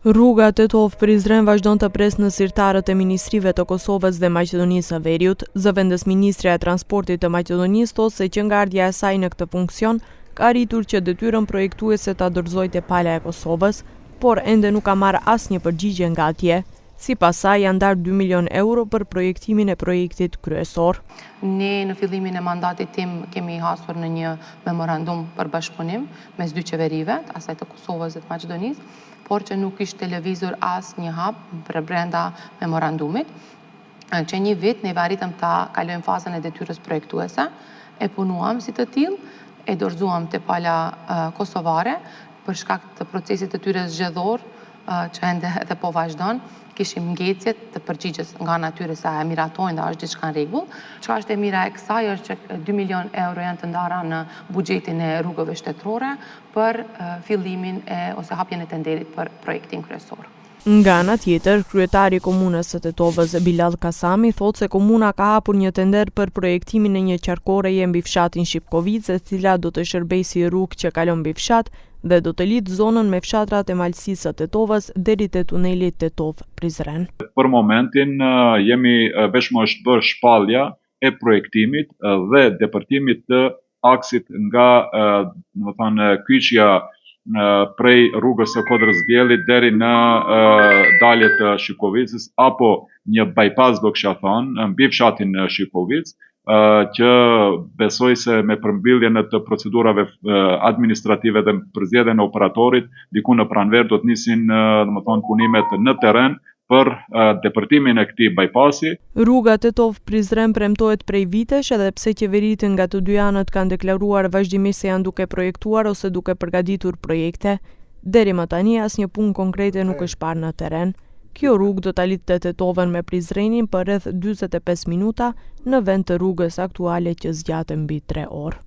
Rruga Tetov-Prizren vazhdon të pres në sirtarët e ministrive të Kosovës dhe Maqedonisë së Veriut. Zëvendës Ministrja e Transportit të Maqedonisë thotë se që nga ardhja e saj në këtë funksion ka arritur që detyrën projektuese ta dorëzojë te pala e Kosovës, por ende nuk ka marrë asnjë përgjigje nga atje. Sipas saj janë ndarë 2 milion euro për projektimin e projektit kryesor. Ne në fillimin e mandatit tim kemi hasur në një memorandum për bashkëpunim mes dy qeverive, asaj të Kosovës dhe të Maqedonisë, por që nuk ishte lëvizur asnjë hap për brenda memorandumit. Që një vit ne arritëm ta kalojmë fazën e detyrës projektuese, e punuam si të tillë, e dorëzuam te pala kosovare për shkak të procesit të tyre zgjedhor që ende edhe po vazhdon. Kishim ngecjet të përgjigjes nga natyre sa e miratojnë dhe është diçka në rregull. Çka është e mira e kësaj është që 2 milion euro janë të ndara në buxhetin e rrugëve shtetërore për fillimin ose hapjen e tenderit për projektin kryesor. Nga ana tjetër, kryetari i komunës së Tetovës Bilal Kasami thotë se komuna ka hapur një tender për projektimin e një qarkoreje mbi fshatin Shipkovic, e cila do të shërbejë si rrugë që kalon mbi fshat dhe do të lidh zonën me fshatrat e malësisë së Tetovës deri te tuneli Tetov-Prizren. Për momentin jemi veç më është bërë shpallja e projektimit dhe depërtimit të aksit nga kyçja prej rrugës së Kodrës Diellit deri në dalje të Shipkovicës apo një bypass do kisha thënë mbi fshatin Shipkovic, që besoj se me përmbylljën e të procedurave administrative dhe përzgjedhjen e operatorit diku në pranverë do të nisin punimet në terren për depërtimin e këtij bypassi. Rruga Tetov-Prizren premtohet prej vitesh edhe pse qeveritë nga të dy anët kanë deklaruar vazhdimisht se janë duke projektuar ose duke përgatitur projekte, deri më tani asnjë punë konkrete nuk është parë në terren. Kjo rrugë do ta lidhte Tetovën me Prizrenin për rreth 45 minuta në vend të rrugës aktuale që zgjatet mbi 3 orë.